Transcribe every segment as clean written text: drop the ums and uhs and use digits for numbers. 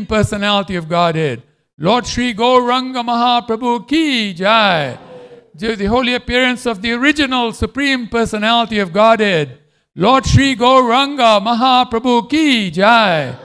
Personality of Godhead. Lord Shri Gauranga Mahaprabhu ki jai. The holy appearance of the original Supreme Personality of Godhead. Lord Shri Gauranga Mahaprabhu ki jai.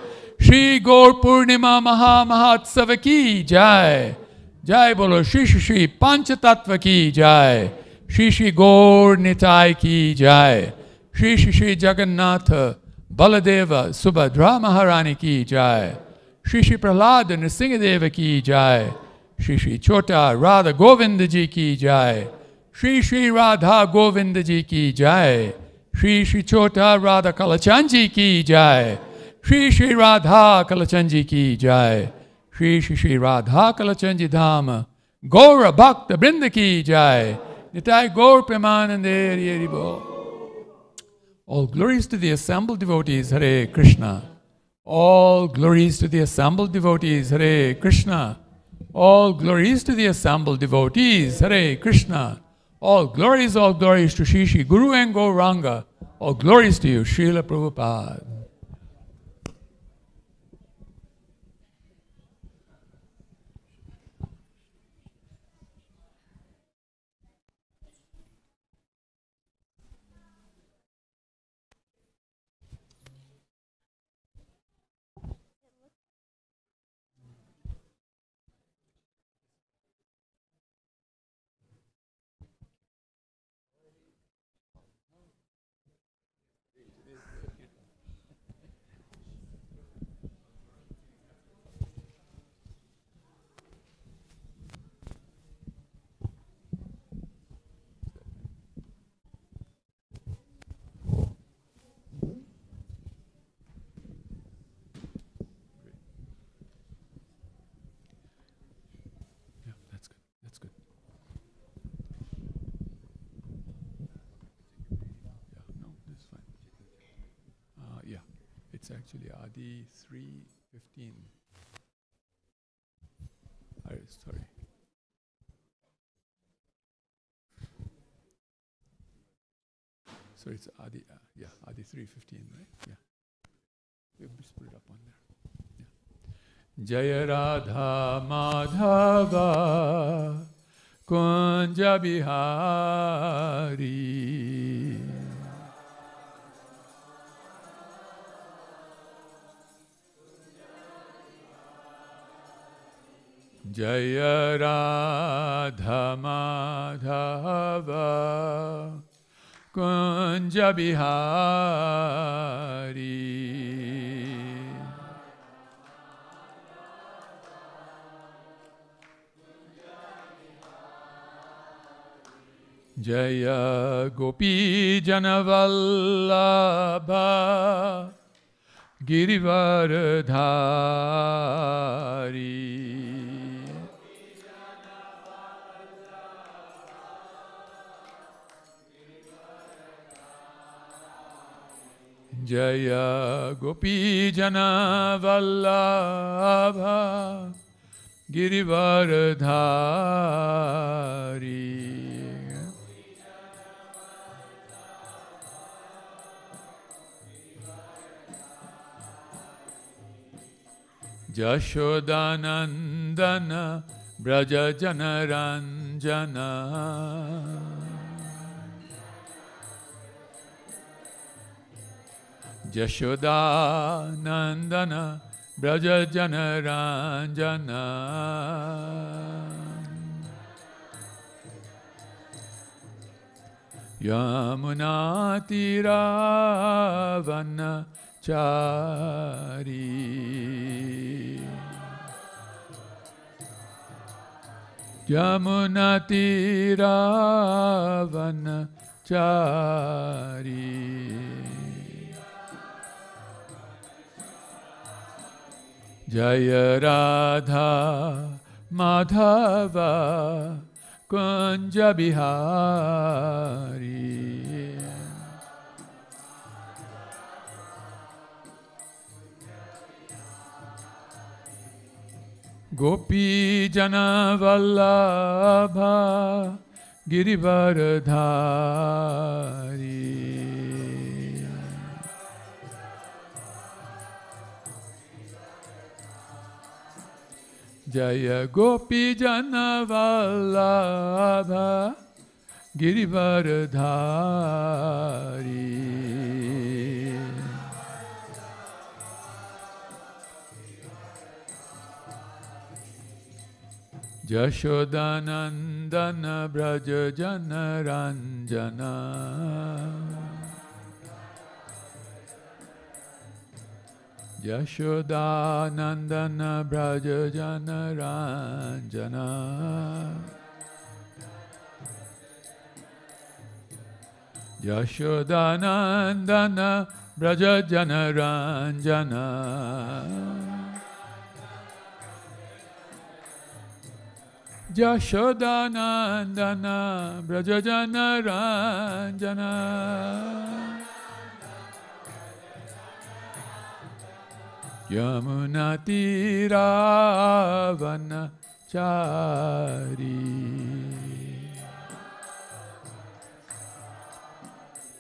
Shri Gaur Purnima Mahatsava ki jai. Jai bolo Shri Shri Shri Panchatattva ki jai. Shri Shri Gaur Nitai ki jai. Shri Shri Shri Jagannatha Baladeva Subhadra Maharani ki jai. Shri Shri Prahlada Nrsingadeva ki jai. Shri Shri Chota Radha Govinda ji ki jai. Shri Shri Radha Govinda ji ki jai. Shri Shri Chota Radha Kalachanji ki jai. Shri Shri Radha Kalachanji ki jai. Shri Shri Shri Radha Kalachanji Dhama. Gaura Bhakta Brinda ki jai. Nitai Gaur Premanande Hari Bol. All glories to the assembled devotees, Hare Krishna. All glories to the assembled devotees, Hare Krishna. All glories to the assembled devotees, Hare Krishna. All glories to Shri Shri Guru and Gauranga. All glories to you, Srila Prabhupada. It's actually Adi 3:15. Sorry. So it's Adi, Adi 3:15, right? Yeah. We'll just put it up on there. Yeah. Jaya Radha Madhava Kunja Bihari. Jaya Radha Madhava Kunja Bihari. Jaya Gopi Janavallabha Girivardhari. Jaya Gopi Jana Vallabha Girivardhari. Jashodanandana Braja Janaranjana. Jashoda Nandana Braja Janaranjana. Yamuna Tiravana Chari. Yamuna Tiravana Chari. Jaya Radha Madhava Kunja Bihari. Gopi Jana Vallabha Girivardhari. Jaya Gopi Jana Vallabha Girivaradhari. Jashodanandana Braja Jana Ranjana. Jashodanandana Braja Jana Ranjana. Jashodanandana Braja Jana Ranjana. Jashodanandana Braja Jana Ranjana. Yamuna Tiravana Chari.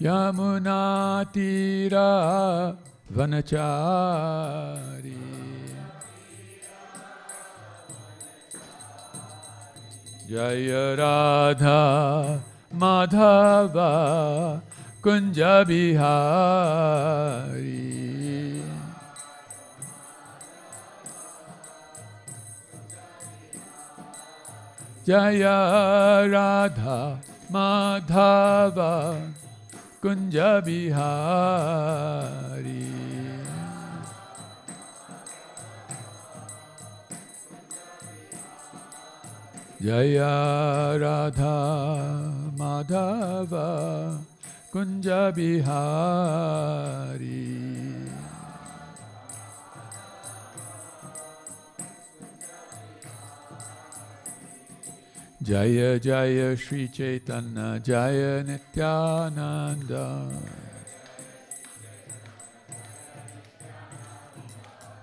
Yamuna Tiravana Chari. Jaya Radha Madhava Kunja Bihari. Jaya Radha Madhava Kunja Bihari. Jaya Radha Madhava Kunja Bihari. Jaya Jaya Shri Chaitanya Jaya Nityananda.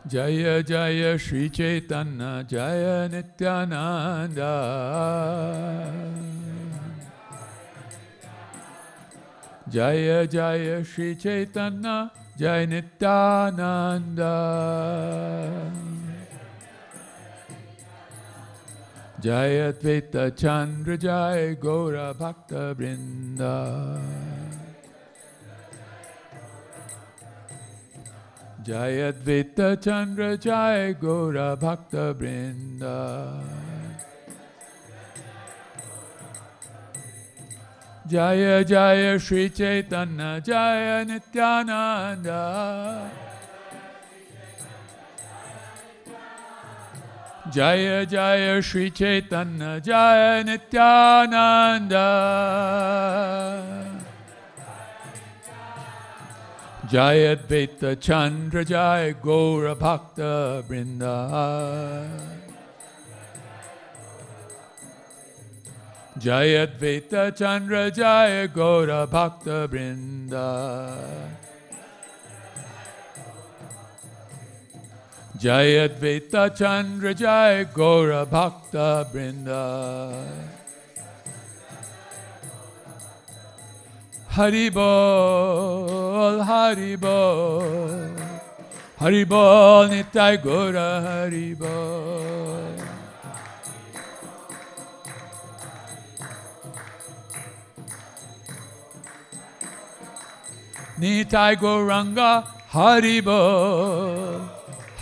Jaya Jaya Shri Chaitanya Jaya Nityananda. Jaya Jaya Shri Chaitanya Jaya Nityananda. Jaya Advaita Chandra Jaya Gaura Bhakta Vrinda. Jaya Advaita Chandra Jaya Gaura Bhakta Vrinda. Jaya Jaya Shri Chaitanya Jaya Nityananda. Jaya Jaya Shri Chaitanya Jaya Nityananda. Jaya Advaita Chandra Jaya Gaura Bhakta Vrinda. Jaya Advaita Chandra Jaya Gaura Bhakta Vrinda. Jaya Advaita Chandra Jaya Gaura Bhakta Vrinda. Hari Bol, Hari Bol, Hari Bol, Nitai Gaura Hari Bol. Nitai Gauranga Hari Bol,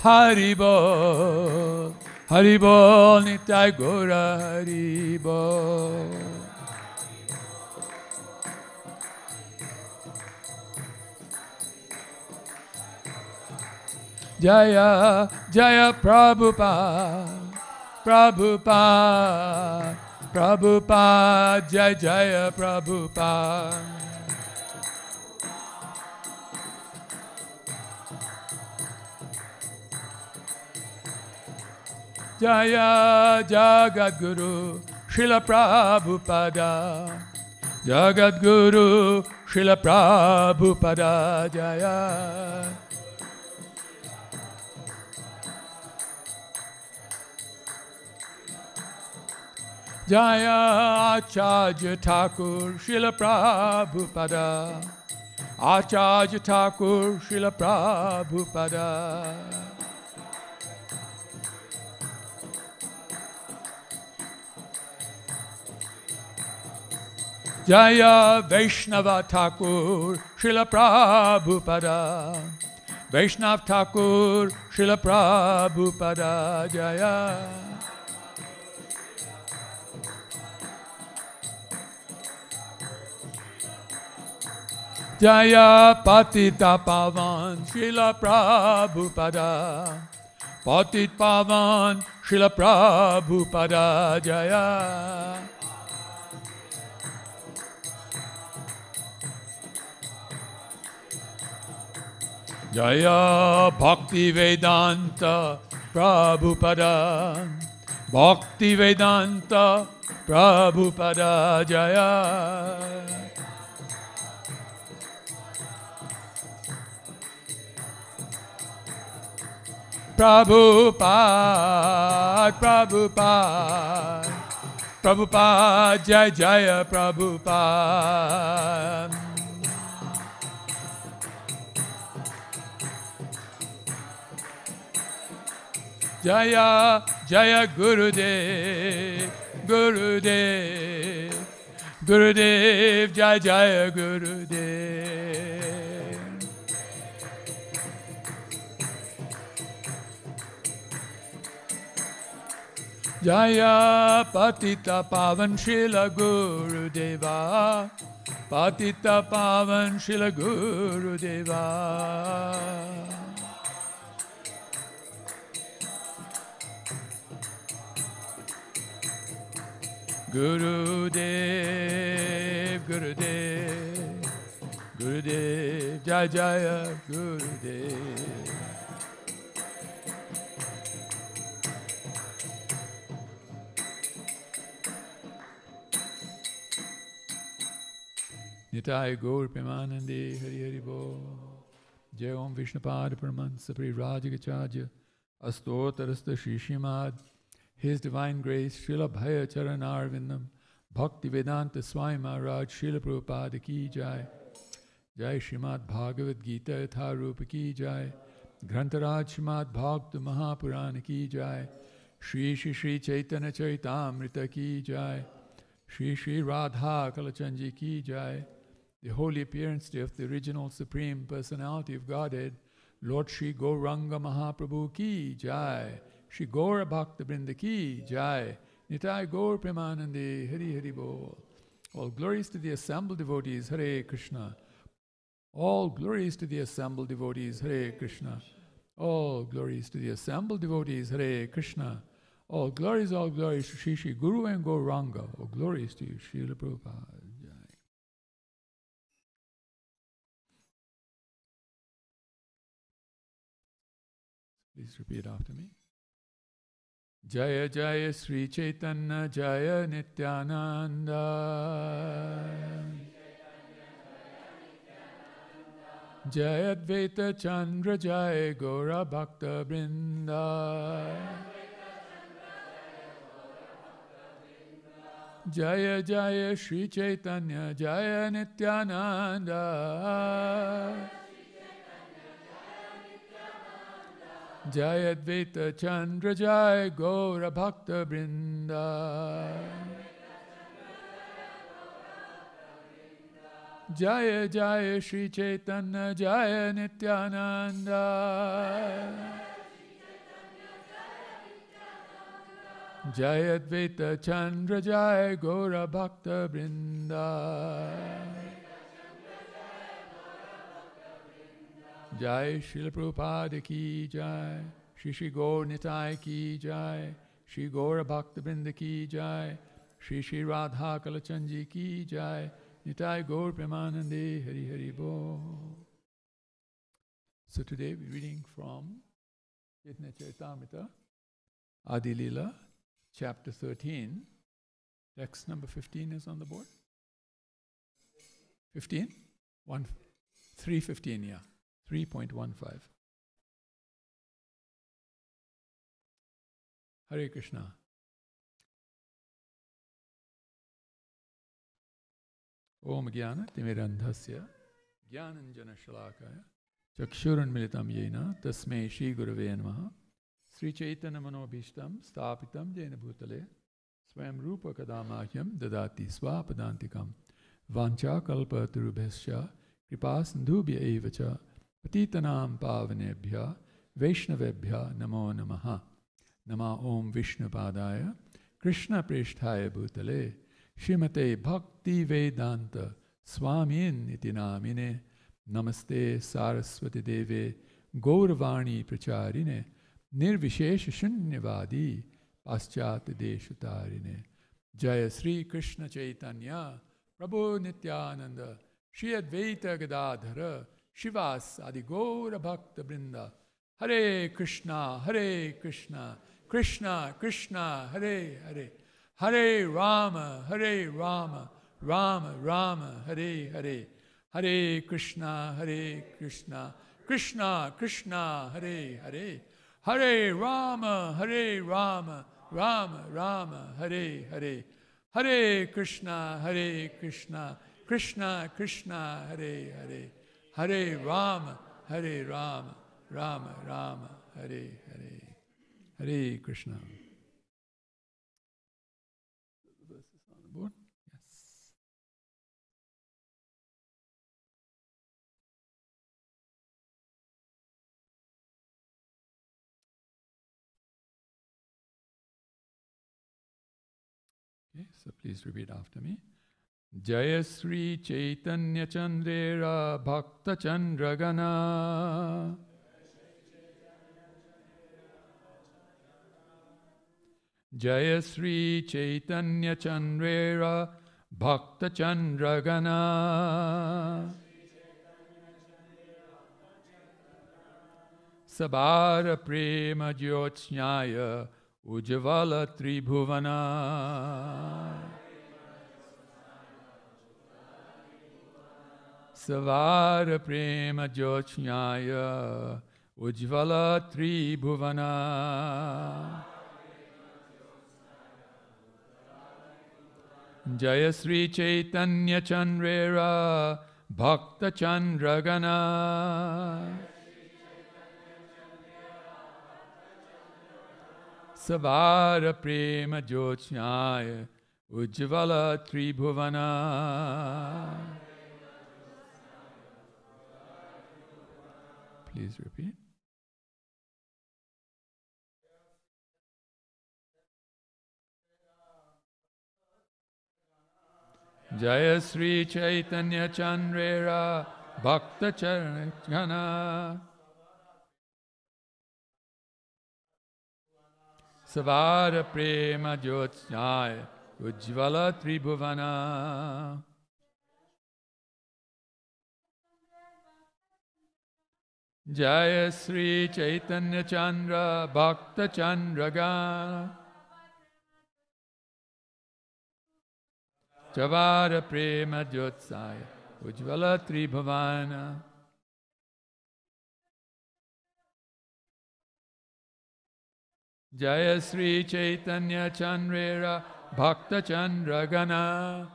Hari Bol, Hari Bol, Nitai Gaura Hari Bol. Jaya, Jaya Prabhupada, Prabhupada, Prabhupada, Jaya Jaya Prabhupada. Jaya Jagadguru Srila Prabhupada. Jagadguru Srila Prabhupada Jaya. Jaya Acharya Thakur Srila Prabhupada. Acharya Thakur Srila Prabhupada. Jaya Vaishnava Thakur Srila Prabhupada. Vaishnav Thakur Srila Prabhupada Jaya. Jaya Patita Pavan Srila Prabhupada. Patit Pavan Srila Prabhupada Jaya. Jaya Bhakti Vedanta Prabhupada. Bhakti Vedanta Prabhupada Jaya. Prabhupada, Prabhupada, Prabhupada, Jaya Jaya Prabhupada. Jaya Jaya Gurudev, Gurudev, Gurudev, Jaya Jaya Gurudev. Jaya Patita Pavan Srila Gurudeva. Patita Pavan Srila Gurudeva. Gurudev, Gurudev, Gurudev, Jaya Jaya Gurudev. Nitai Gaur Premanande Hari Hari Bo. Jai Om Vishnupad Paramansa Prirajagacharya Astotarasta Shishimad. His Divine Grace Srila Bhaya Charanarvindam Bhakti Vedanta Swami Maharaj Srila Prabhupada Ki Jai. Jai Srimad Bhagavad Gita Yatha Rupa Ki Jai. Grantaraj Srimad Bhagavad Mahapurana Ki Jai. Shri Shri Shri Chaitanya Charitamrita Ki Jai. Shri Shri Radha Kalachanji Ki Jai. The holy appearance day of the original Supreme Personality of Godhead, Lord Shri Gauranga Mahaprabhu Ki Jai. Shri Gaura Bhakta Vrinda Ki Jai. Nitai Gaur Premanande Hari Hari Bol. All glories to the assembled devotees, Hare Krishna. All glories to the assembled devotees, Hare Krishna. All glories to the assembled devotees, Hare Krishna. All glories to Shri Shri Guru and Gauranga. All glories to you, Srila Prabhupada. Please repeat after me. Jaya Jaya Sri Chaitanya Jaya Nityananda. Jaya Advaita Chandra Jaya Gaura Bhakta Vrinda. Jaya Jaya Sri Chaitanya Jaya Nityananda. Jaya Advaita Chandra Jaya Gaura Bhakta Vrinda. Jaya Jaya Sri Chaitanya Jaya Nityananda. Jaya Advaita Chandra Jaya Gaura Bhakta Vrinda. Jai Srila Prabhupada Ki Jai. Shri Shri Gaur Nitai Ki Jai. Shri Gaura Bhakta Vrinda Ki Jai. Shri Shri Radha Kalachanji Ki Jai. Nitai Gaur Premanande Hari Hari Bo. So today we're reading from Chaitanya Charitamrita, Adi Lila, chapter 13. Text number 15 is on the board. 15? 315, yeah. 3.15. Hare Krishna. Om Jnana Timirandhasya Jnananjana Shalakaya Chakshuranmilitam Yena Tasmai Shri Gurave Namaha Sri Chaitanya Manobhishtam Stapitam Jena Bhutale Swayam Rupa Kadamahyam Dadati Swapadantikam Vancha kalpa tarubhasya kripa sindhubhya evacha patitanam pavanebhya vaishnavebhya namo namaha. Nama Om Vishnu Padaya Krishna Prishthaya Bhutale Shrimate Bhakti Vedanta Swamin Iti Namine Namaste Saraswati Deve Gauravani Pracharine Nirvishesha Shunyavadi Paschat Deshutarine Jaya Sri Krishna Chaitanya Prabhu Nityananda Shri Advaita Gadadhara Shivas Adi Gaura Bhakta Brinda Hare Krishna Krishna Krishna Hare Hare Hare Rama Rama Rama Hare Hare Hare Krishna Krishna Krishna Hare Hare Hare Rama Rama Rama Hare Hare Hare Krishna Krishna Krishna Hare Hare Hare Rama Rama Rama Hare Hare Hare Krishna. The verse is on the board? Yes. Okay, so please repeat after me. Jaya Sri Chaitanya Chandrera Bhakta Chandragana Jaya Sri Chaitanya Chandrera Bhakta Chandragana Sabara Prema Jyotsnyaya Ujjavala Tribhuvana Savara Prema Jyotsnyaya Ujjavala Tribhuvana Jaya Sri Chaitanya Chandrera Bhakta Chandragana Savara Prema Jyotsnyaya Ujjavala Tribhuvana. Please repeat. Jaya Sri Chaitanya Chandrera Bhakta Chandragana Savara Prema Jyotsnyaya Ujjavala Tribhuvana. Jaya Sri Chaitanya Chandra Bhakta Chandragana Savara Prema Jyotsnyaya Ujjavala Tribhuvana. Jaya Sri Chaitanya Chandrera Bhakta Chandragana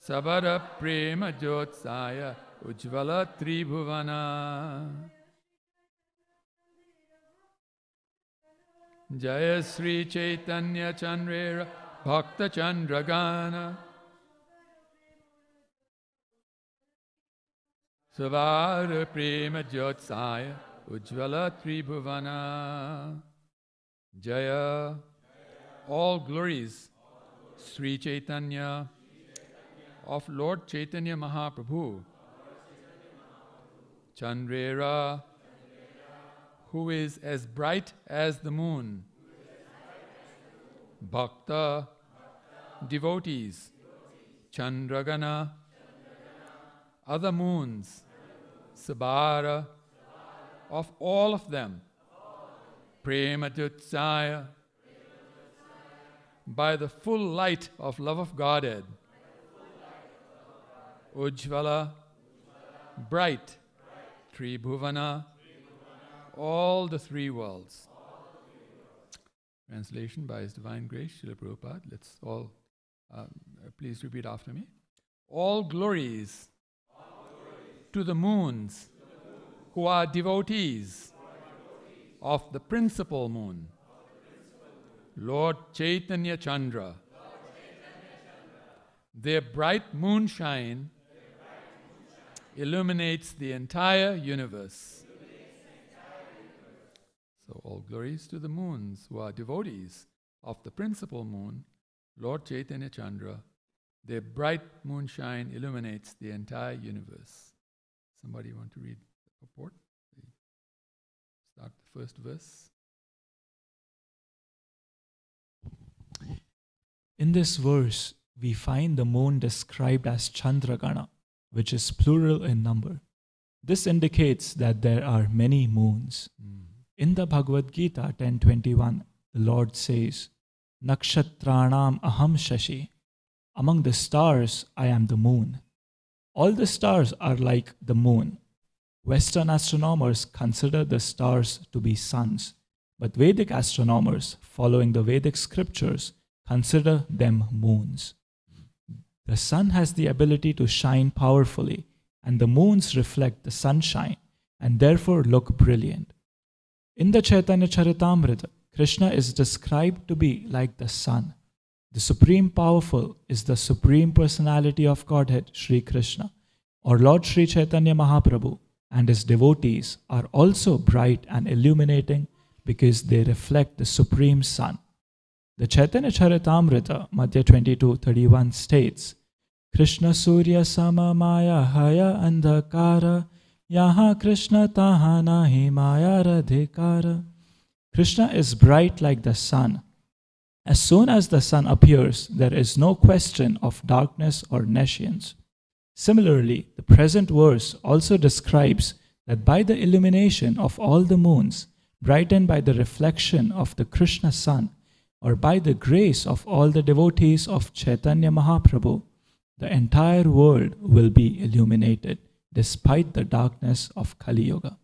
Savara Prema Jyotsnyaya Ujjavala Tribhuvana. Jaya Sri Chaitanya Chandrera Bhakta Chandragana Savara Prema Jyotsnyaya Ujjavala Tribhuvana. Jaya. All glories Sri Chaitanya of Lord Chaitanya Mahaprabhu Chandrera, who is as bright as the moon. Bhakta, devotees. Chandragana, other moons. Sabara, of all of them. Prema Jyotsnyaya, by the full light of love of Godhead. Ujjavala, bright. Tribhuvana, all the three worlds. Translation by His Divine Grace, Srila Prabhupada. Let's all, please repeat after me. All glories to the moons who are devotees of the principal moon. Lord Chaitanya Chandra. Their bright moonshine illuminates the entire universe. So all glories to the moons who are devotees of the principal moon, Lord Chaitanya Chandra. Their bright moonshine illuminates the entire universe. Somebody want to read the purport? Start the first verse. In this verse, we find the moon described as Chandragana, which is plural in number. This indicates that there are many moons. In the Bhagavad Gita 10:21, the Lord says, Nakshatranam aham shashi. Among the stars, I am the moon. All the stars are like the moon. Western astronomers consider the stars to be suns, but Vedic astronomers, following the Vedic scriptures, consider them moons. The sun has the ability to shine powerfully, and the moons reflect the sunshine and therefore look brilliant. In the Chaitanya Charitamrita, Krishna is described to be like the sun. The Supreme Powerful is the Supreme Personality of Godhead, Sri Krishna, or Lord Sri Chaitanya Mahaprabhu, and his devotees are also bright and illuminating because they reflect the Supreme Sun. The Chaitanya Charitamrita, Madhya 22:31 states, Krishna Surya Sama Maya Haya Andhakara Yaha Krishna Taha Nahi Maya Radhikara. Krishna is bright like the sun. As soon as the sun appears, there is no question of darkness or nescience. Similarly, the present verse also describes that by the illumination of all the moons, brightened by the reflection of the Krishna sun, or by the grace of all the devotees of Chaitanya Mahaprabhu, the entire world will be illuminated despite the darkness of Kali Yuga.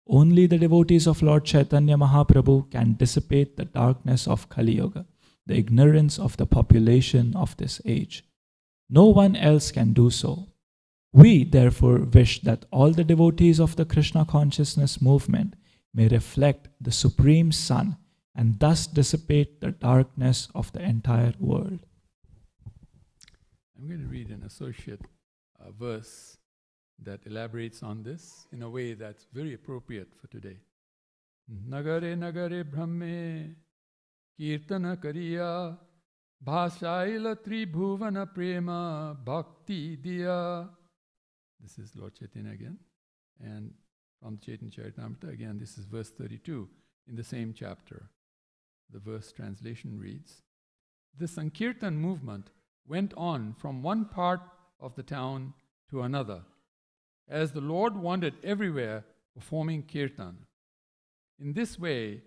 Only the devotees of Lord Chaitanya Mahaprabhu can dissipate the darkness of Kali Yuga, the ignorance of the population of this age. No one else can do so. We therefore wish that all the devotees of the Krishna consciousness movement may reflect the Supreme Sun and thus dissipate the darkness of the entire world. I'm going to read an associate verse that elaborates on this in a way that's very appropriate for today. Nagare nagare brahme kirtana kariya bhashaila tribhuvana prema bhakti diya. This is Lord Chaitanya again. And from the Chaitanya Charitamrita, again, this is verse 32 in the same chapter. The verse translation reads, the Sankirtan movement went on from one part of the town to another, as the Lord wandered everywhere performing kirtan. In this way,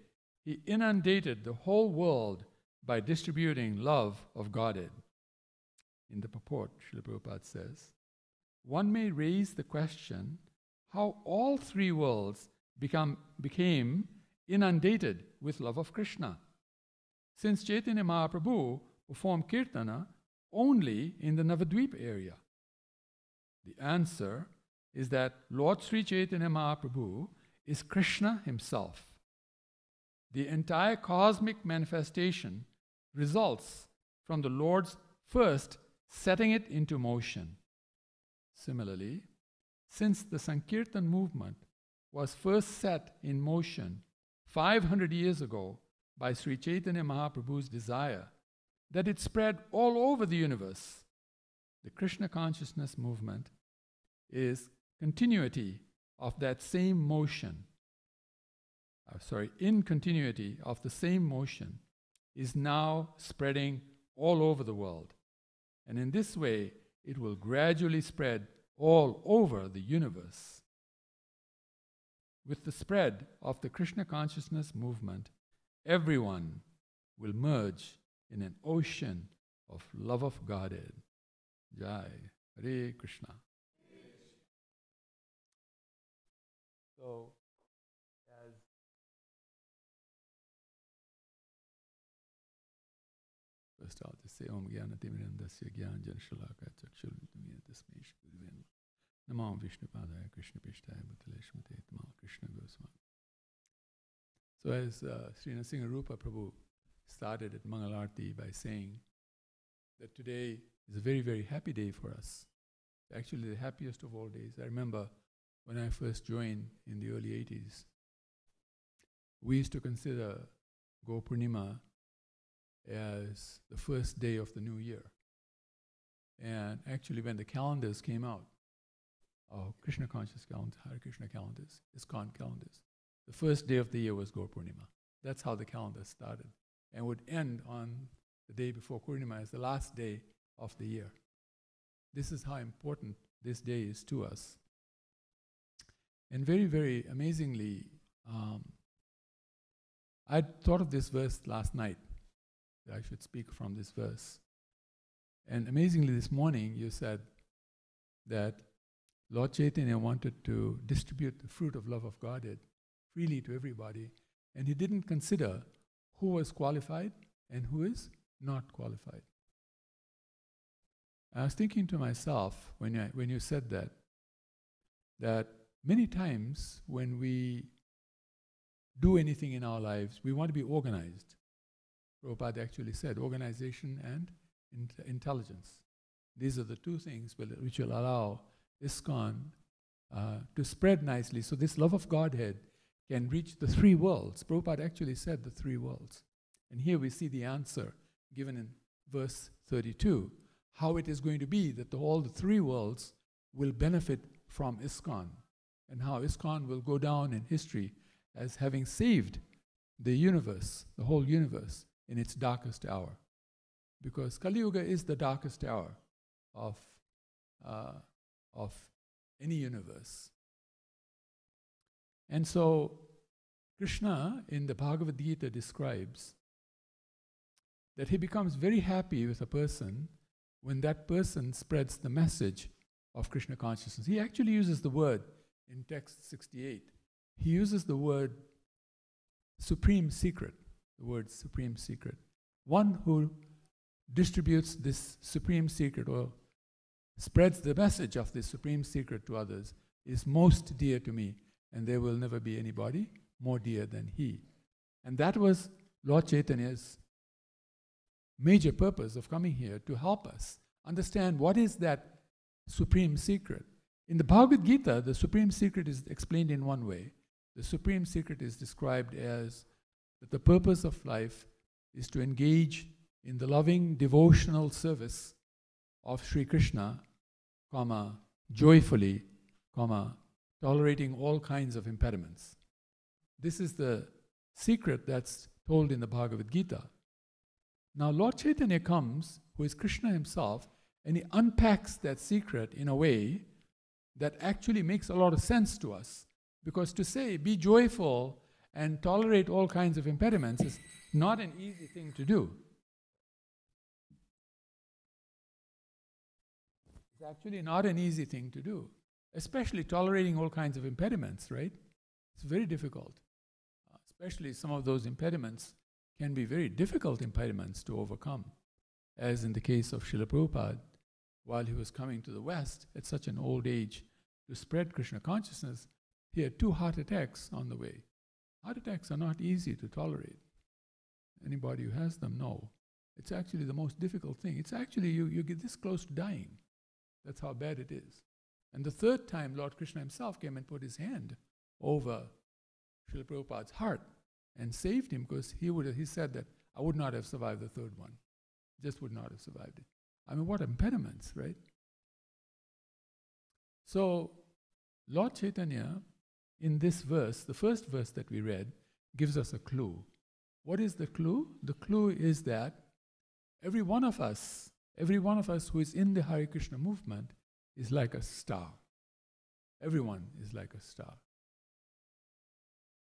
he inundated the whole world by distributing love of Godhead. In the purport, Srila Prabhupada says, one may raise the question how all three worlds became inundated with love of Krishna, since Chaitanya Mahaprabhu performed kirtana only in the Navadvip area. The answer is that Lord Sri Chaitanya Mahaprabhu is Krishna himself. The entire cosmic manifestation results from the Lord's first setting it into motion. Similarly, since the Sankirtan movement was first set in motion 500 years ago by Sri Chaitanya Mahaprabhu's desire that it spread all over the universe, the Krishna consciousness movement is continuity of that same motion. In continuity of the same motion is now spreading all over the world. And in this way, it will gradually spread all over the universe. With the spread of the Krishna consciousness movement, everyone will merge in an ocean of love of Godhead. Jai, Hare Krishna. So, as first I'll just say Om Gyanatimrandasya Gyan Janashalaka Chakshulmitamiya Tasmai Shri Namo Vishnu Padaya Krishna Pishtaya Bhutale Shmate Tama Krishna Goswami. So as Sri Nrsimha Rupa Prabhu started at Mangalarti by saying that today is a very, very happy day for us. Actually, the happiest of all days. I remember when I first joined in the early 80s, we used to consider Gaura Purnima as the first day of the new year. And actually, when the calendars came out, our Krishna conscious calendars, Hare Krishna calendars, ISKCON calendars, the first day of the year was Gaura Purnima. That's how the calendar started, and would end on the day before Purnima as the last day of the year. This is how important this day is to us. And very, very amazingly, I thought of this verse last night, that I should speak from this verse. And amazingly, this morning you said that Lord Chaitanya wanted to distribute the fruit of love of Godhead freely to everybody, and he didn't consider who was qualified and who is not qualified. I was thinking to myself when you said that many times when we do anything in our lives, we want to be organized. Prabhupada actually said organization and intelligence. These are the two things which will allow ISKCON to spread nicely. So this love of Godhead can reach the three worlds. Prabhupada actually said the three worlds. And here we see the answer given in verse 32, how it is going to be that all the three worlds will benefit from ISKCON, and how ISKCON will go down in history as having saved the universe, the whole universe, in its darkest hour. Because Kali Yuga is the darkest hour of any universe. And so Krishna in the Bhagavad Gita describes that he becomes very happy with a person when that person spreads the message of Krishna consciousness. He actually uses the word in text 68. He uses the word supreme secret, the word supreme secret. One who distributes this supreme secret or spreads the message of this supreme secret to others is most dear to me, and there will never be anybody more dear than he. And that was Lord Chaitanya's major purpose of coming here, to help us understand what is that supreme secret. In the Bhagavad Gita, the supreme secret is explained in one way. The supreme secret is described as that the purpose of life is to engage in the loving devotional service of Sri Krishna, joyfully, tolerating all kinds of impediments. This is the secret that's told in the Bhagavad Gita. Now Lord Chaitanya comes, who is Krishna himself, and he unpacks that secret in a way that actually makes a lot of sense to us. Because to say, be joyful and tolerate all kinds of impediments is not an easy thing to do. It's actually not an easy thing to do, especially tolerating all kinds of impediments, right? It's very difficult. Especially some of those impediments can be very difficult impediments to overcome, as in the case of Srila Prabhupada, while he was coming to the West at such an old age to spread Krishna consciousness, he had 2 heart attacks on the way. Heart attacks are not easy to tolerate. Anybody who has them know. It's actually the most difficult thing. It's actually, you get this close to dying. That's how bad it is. And the third time, Lord Krishna himself came and put his hand over Srila Prabhupada's heart and saved him, because he said that I would not have survived the third one. Just would not have survived it. I mean, what impediments, right? So, Lord Chaitanya, in this verse, the first verse that we read, gives us a clue. What is the clue? The clue is that every one of us who is in the Hare Krishna movement is like a star. Everyone is like a star.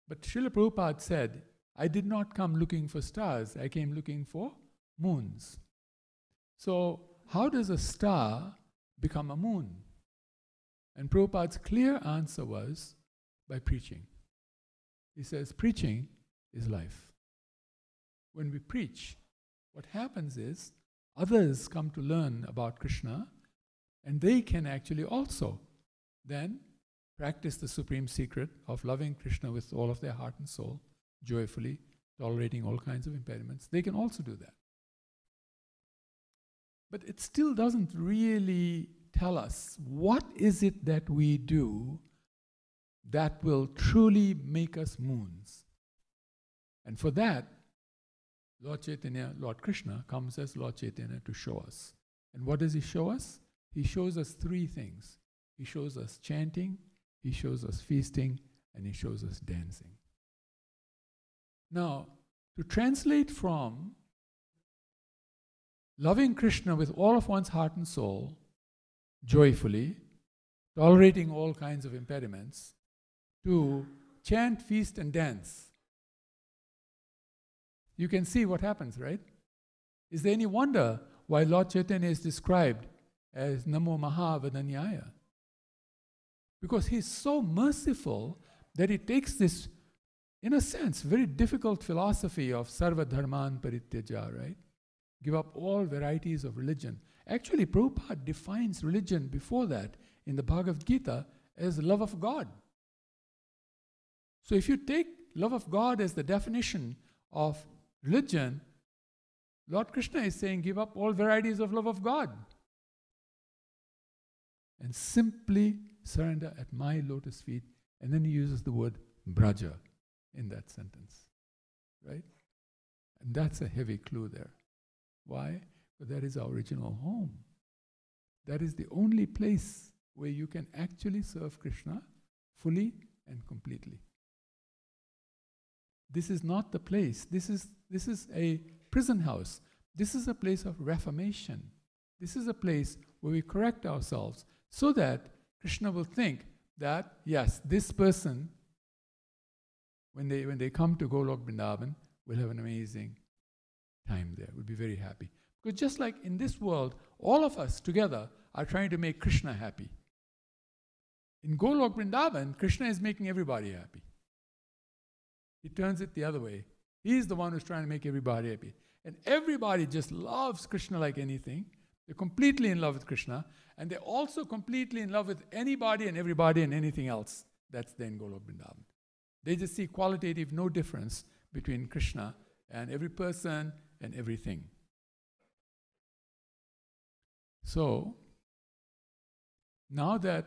But Srila Prabhupada said, I did not come looking for stars, I came looking for moons. So, how does a star become a moon? And Prabhupada's clear answer was by preaching. He says, preaching is life. When we preach, what happens is others come to learn about Krishna, and they can actually also then practice the supreme secret of loving Krishna with all of their heart and soul, joyfully, tolerating all kinds of impediments, they can also do that. But it still doesn't really tell us what is it that we do that will truly make us moons. And for that, Lord Chaitanya, Lord Krishna, comes as Lord Chaitanya to show us. And what does he show us? He shows us three things. He shows us chanting, he shows us feasting, and he shows us dancing. Now, to translate from loving Krishna with all of one's heart and soul, joyfully, tolerating all kinds of impediments, to chant, feast, and dance, you can see what happens, right? Is there any wonder why Lord Chaitanya is described as Namo Mahavadanyaya? Because he's so merciful that he takes this, in a sense, very difficult philosophy of Sarva Dharman Parityaja, right? Give up all varieties of religion. Actually, Prabhupada defines religion before that in the Bhagavad Gita as love of God. So if you take love of God as the definition of religion, Lord Krishna is saying give up all varieties of love of God and simply surrender at my lotus feet. And then he uses the word braja in that sentence, right? And that's a heavy clue there. Why? Because that is our original home. That is the only place where you can actually serve Krishna fully and completely. This is not the place. This is a prison house. This is a place of reformation. This is a place where we correct ourselves so that Krishna will think that, yes, this person, when they come to Golok Vrindavan, will have an amazing time there, will be very happy. Because just like in this world, all of us together are trying to make Krishna happy. In Golok Vrindavan, Krishna is making everybody happy. He turns it the other way. He's the one who's trying to make everybody happy. And everybody just loves Krishna like anything. They're completely in love with Krishna. And they're also completely in love with anybody and everybody and anything else that's there in Golok Vrindavan. They just see qualitative no difference between Krishna and every person and everything. So, now that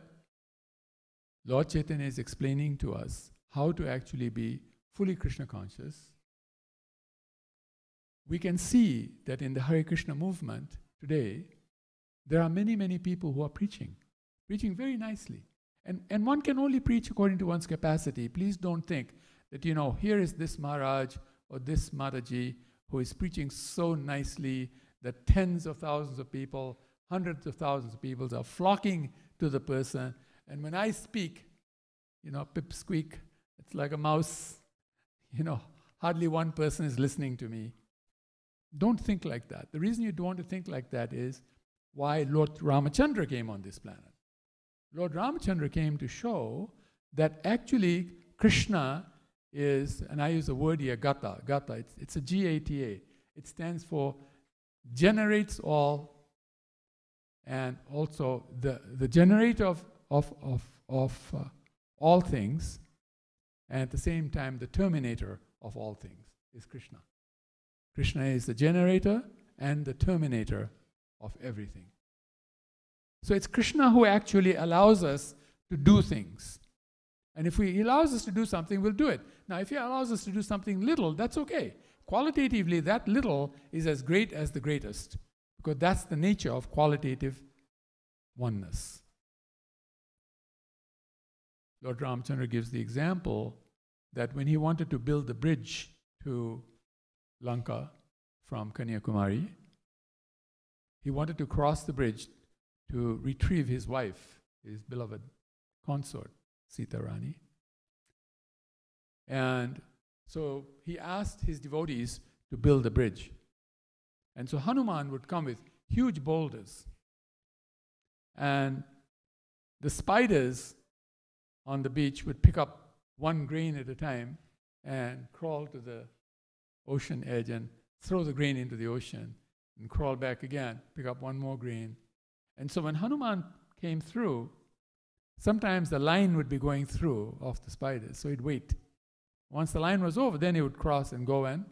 Lord Chaitanya is explaining to us how to actually be fully Krishna conscious, we can see that in the Hare Krishna movement today, there are many, many people who are preaching very nicely. And one can only preach according to one's capacity. Please don't think that, here is this Maharaj or this Mataji who is preaching so nicely that tens of thousands of people, hundreds of thousands of people are flocking to the person. And when I speak, pipsqueak, it's like a mouse, hardly one person is listening to me. Don't think like that. The reason you don't want to think like that is why Lord Ramachandra came on this planet. Lord Ramachandra came to show that actually Krishna is, and I use the word here, Gata. Gata, it's a G-A-T-A. It stands for generates all, and also the generator of all things, and at the same time the terminator of all things is Krishna. Krishna is the generator and the terminator of everything. So it's Krishna who actually allows us to do things. And if he allows us to do something, we'll do it. Now, if he allows us to do something little, that's okay. Qualitatively, that little is as great as the greatest, because that's the nature of qualitative oneness. Lord Ramachandra gives the example that when he wanted to build the bridge to Lanka from Kanyakumari, he wanted to cross the bridge to retrieve his wife, his beloved consort, Sita Rani. And so he asked his devotees to build the bridge. And so Hanuman would come with huge boulders. And the spiders on the beach would pick up one grain at a time and crawl to the ocean edge and throw the grain into the ocean and crawl back again, pick up one more grain. And so when Hanuman came through, sometimes the line would be going through of the spiders, so he'd wait. Once the line was over, then he would cross and go and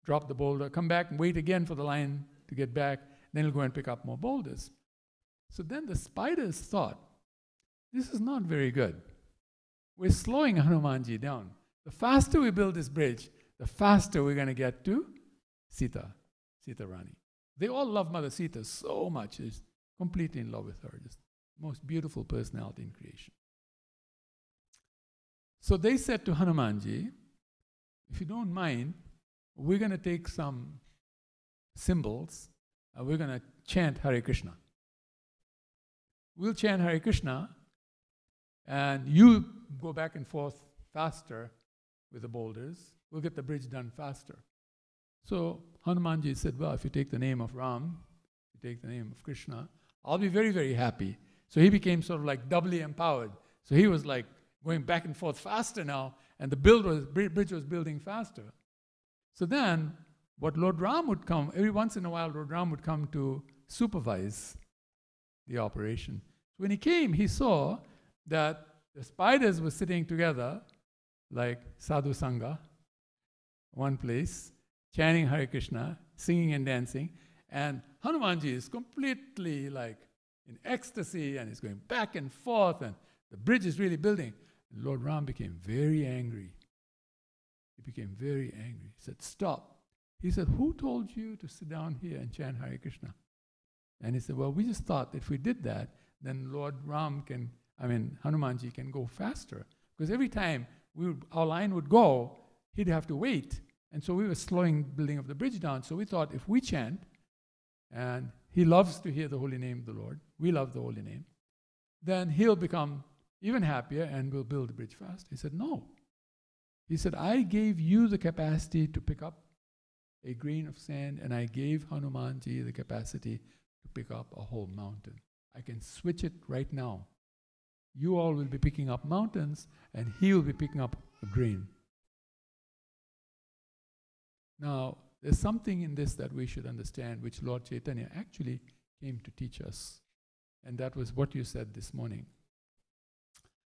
drop the boulder, come back and wait again for the line to get back, then he'll go and pick up more boulders. So then the spiders thought, this is not very good. We're slowing Hanumanji down. The faster we build this bridge, the faster we're going to get to Sita Rani. They all love Mother Sita so much. They're completely in love with her. Just the most beautiful personality in creation. So they said to Hanumanji, if you don't mind, we're going to take some symbols and we're going to chant Hare Krishna. We'll chant Hare Krishna and you go back and forth faster with the boulders. We'll get the bridge done faster. So Hanumanji said, well, if you take the name of Ram, if you take the name of Krishna, I'll be very, very happy. So he became sort of like doubly empowered. So he was like going back and forth faster now, and the bridge was building faster. So then, what Lord Ram would come, every once in a while, Lord Ram would come to supervise the operation. So when he came, he saw that the spiders were sitting together, like Sadhu Sangha, one place, chanting Hare Krishna, singing and dancing, and Hanumanji is completely like in ecstasy, and he's going back and forth, and the bridge is really building. And Lord Ram became very angry. He became very angry. He said, stop. He said, who told you to sit down here and chant Hare Krishna? And he said, well, we just thought if we did that, then Hanumanji can go faster. Because every time our line would go, he'd have to wait. And so we were slowing building of the bridge down. So we thought if we chant, and he loves to hear the holy name of the Lord, we love the holy name, then he'll become even happier and we'll build the bridge fast. He said, no. He said, I gave you the capacity to pick up a grain of sand, and I gave Hanumanji the capacity to pick up a whole mountain. I can switch it right now. You all will be picking up mountains, and he will be picking up a grain. Now, there's something in this that we should understand, which Lord Chaitanya actually came to teach us. And that was what you said this morning.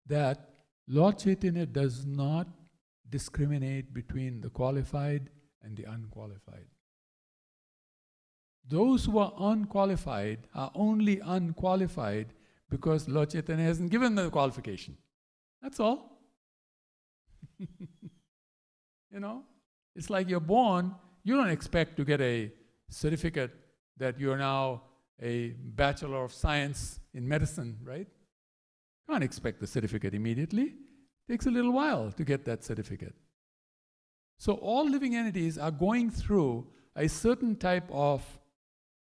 That Lord Chaitanya does not discriminate between the qualified and the unqualified. Those who are unqualified are only unqualified because Lord Chaitanya hasn't given them the qualification. That's all. It's like you're born, you don't expect to get a certificate that you're now a Bachelor of Science in Medicine, right? You can't expect the certificate immediately. It takes a little while to get that certificate. So all living entities are going through a certain type of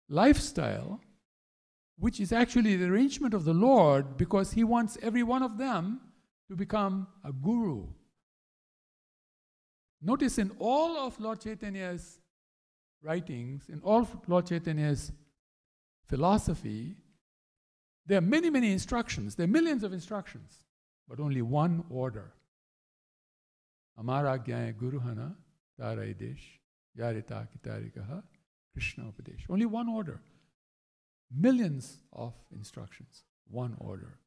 lifestyle, which is actually the arrangement of the Lord, because He wants every one of them to become a guru. Notice in all of Lord Chaitanya's writings, in all of Lord Chaitanya's philosophy, there are many, many instructions. There are millions of instructions, but only one order. Amara Gyaya Guruhana Tarai Desh Yarita Kitarikaha Krishna Upadesh. Only one order. Millions of instructions. One order.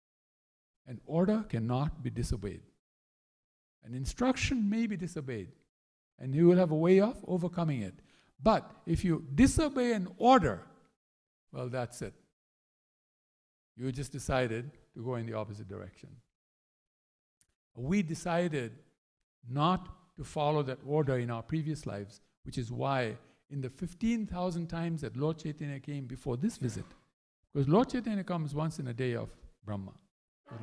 An order cannot be disobeyed. An instruction may be disobeyed, and you will have a way of overcoming it. But if you disobey an order, well, that's it. You just decided to go in the opposite direction. We decided not to follow that order in our previous lives, which is why in the 15,000 times that Lord Chaitanya came before this visit, because Lord Chaitanya comes once in a day of Brahma,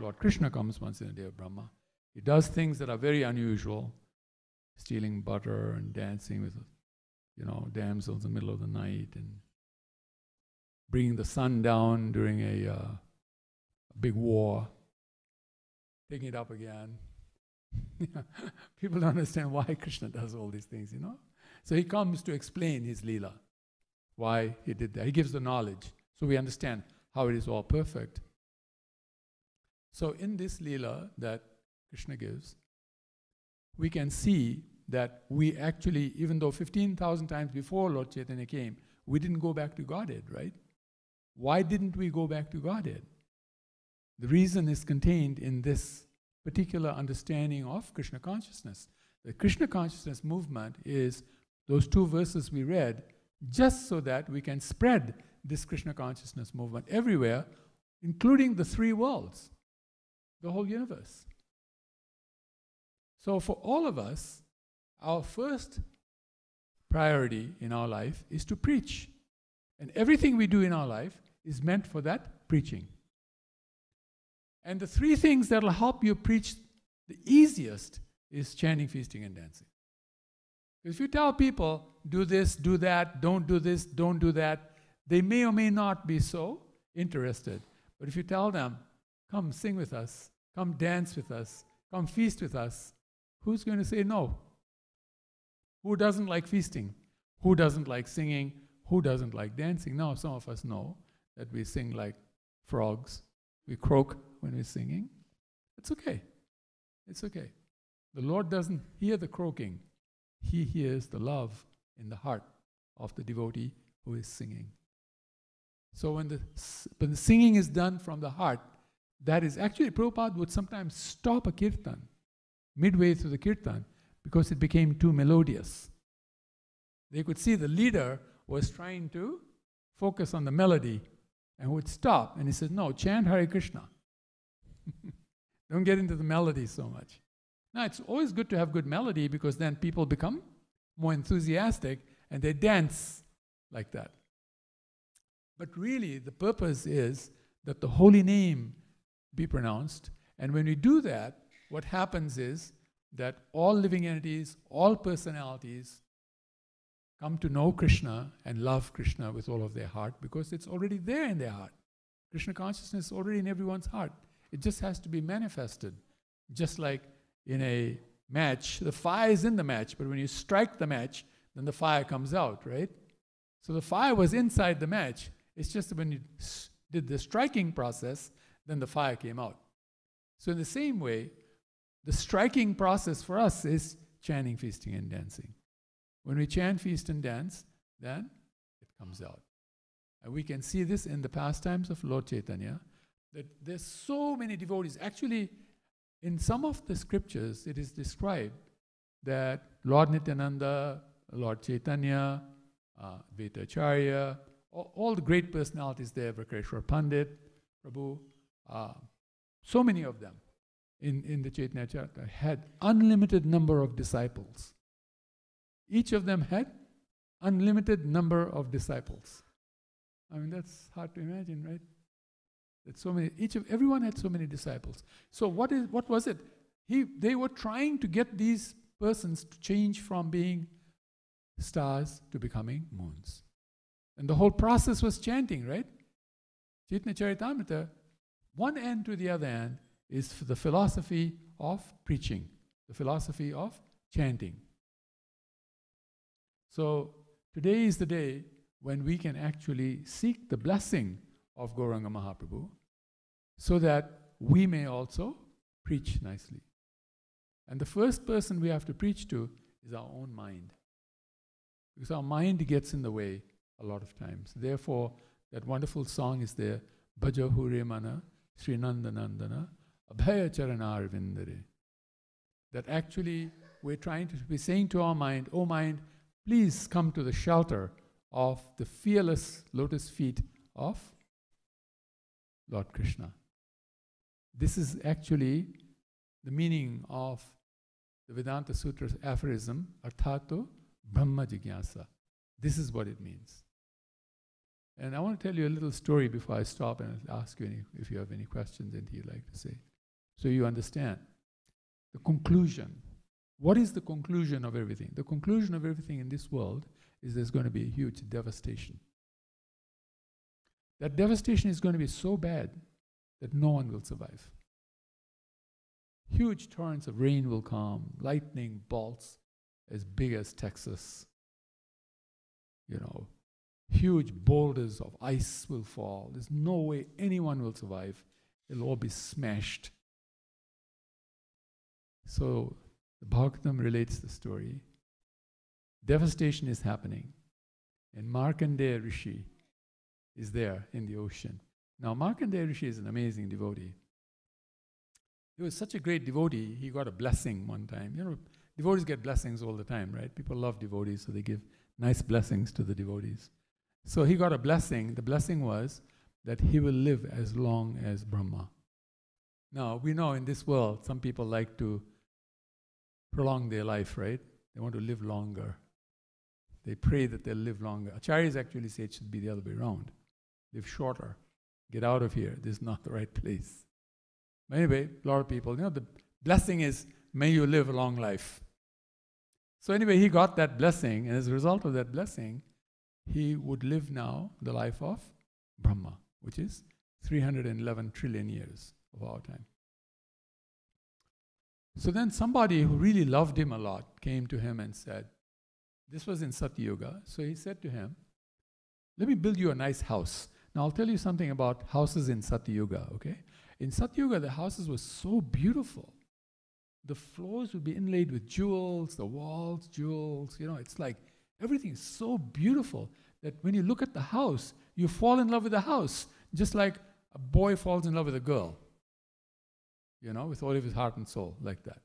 Lord Krishna comes once in a day of Brahma. He does things that are very unusual, stealing butter and dancing with, damsels in the middle of the night, and bringing the sun down during a big war, taking it up again. People don't understand why Krishna does all these things, So he comes to explain his Leela, why he did that. He gives the knowledge, so we understand how it is all perfect. So in this Leela that Krishna gives, we can see that we actually, even though 15,000 times before Lord Chaitanya came, we didn't go back to Godhead, right? Why didn't we go back to Godhead? The reason is contained in this particular understanding of Krishna consciousness, The Krishna consciousness movement is those two verses we read, just so that we can spread this Krishna consciousness movement everywhere, including the three worlds, the whole universe. So for all of us, our first priority in our life is to preach. And everything we do in our life is meant for that preaching. And the three things that will help you preach the easiest is chanting, feasting, and dancing. If you tell people, do this, do that, don't do this, don't do that, they may or may not be so interested. But if you tell them, come sing with us, come dance with us, come feast with us, who's going to say no? Who doesn't like feasting? Who doesn't like singing? Who doesn't like dancing? Now, some of us know that we sing like frogs. We croak when we're singing. It's okay. It's okay. The Lord doesn't hear the croaking. He hears the love in the heart of the devotee who is singing. So when the singing is done from the heart, that is actually, Prabhupada would sometimes stop a kirtan midway through the kirtan because it became too melodious. They could see the leader was trying to focus on the melody and would stop. And he said, no, chant Hare Krishna. Don't get into the melody so much. Now, it's always good to have good melody because then people become more enthusiastic and they dance like that. But really, the purpose is that the holy name be pronounced. And when we do that, what happens is that all living entities, all personalities come to know Krishna and love Krishna with all of their heart because it's already there in their heart. Krishna consciousness is already in everyone's heart. It just has to be manifested. Just like in a match, the fire is in the match, but when you strike the match, then the fire comes out, right? So the fire was inside the match. It's just that when you did the striking process, then the fire came out. So in the same way, the striking process for us is chanting, feasting, and dancing. When we chant, feast, and dance, then it comes out. And we can see this in the pastimes of Lord Chaitanya, that there's so many devotees. Actually, in some of the scriptures, it is described that Lord Nityananda, Lord Chaitanya, Vetacharya, all the great personalities there, Vakeshwar Pandit, Prabhu, so many of them in the Chaitanya Charita had unlimited number of disciples. Each of them had unlimited number of disciples. I mean, that's hard to imagine, right? That so many, everyone had so many disciples. So what was it? They were trying to get these persons to change from being stars to becoming moons. And the whole process was chanting, right? Chaitanya Charitamrita, one end to the other end, is the philosophy of preaching, the philosophy of chanting. So today is the day when we can actually seek the blessing of Gauranga Mahaprabhu so that we may also preach nicely. And the first person we have to preach to is our own mind. Because our mind gets in the way a lot of times. Therefore, that wonderful song is there, Bhaja Hure Mana, Sri Nandanandana, Abhaya Charanar Vindare. That actually we're trying to be saying to our mind, oh mind, please come to the shelter of the fearless lotus feet of Lord Krishna. This is actually the meaning of the Vedanta Sutra's aphorism, Arthato Brahma Jigyasa. This is what it means. And I want to tell you a little story before I stop and ask you if you have any questions that you'd like to say. So you understand. The conclusion. What is the conclusion of everything? The conclusion of everything in this world is there's going to be a huge devastation. That devastation is going to be so bad that no one will survive. Huge torrents of rain will come, lightning bolts as big as Texas. Huge boulders of ice will fall. There's no way anyone will survive. It'll all be smashed. So the Bhagavatam relates the story. Devastation is happening. And Markandeya Rishi is there in the ocean. Now, Markandeya Rishi is an amazing devotee. He was such a great devotee, he got a blessing one time. Devotees get blessings all the time, right? People love devotees, so they give nice blessings to the devotees. So he got a blessing. The blessing was that he will live as long as Brahma. Now, we know in this world, some people like to prolong their life, right? They want to live longer. They pray that they'll live longer. Acharyas actually say it should be the other way around. Live shorter. Get out of here. This is not the right place. But anyway, a lot of people, the blessing is, may you live a long life. So anyway, he got that blessing, and as a result of that blessing, he would live now the life of Brahma, which is 311 trillion years of our time. So then somebody who really loved him a lot came to him and said, this was in Satyuga, so he said to him, let me build you a nice house. Now I'll tell you something about houses in Satyuga, okay? In Satyuga, the houses were so beautiful. The floors would be inlaid with jewels, the walls, jewels, it's like everything is so beautiful that when you look at the house, you fall in love with the house, just like a boy falls in love with a girl, with all of his heart and soul, like that.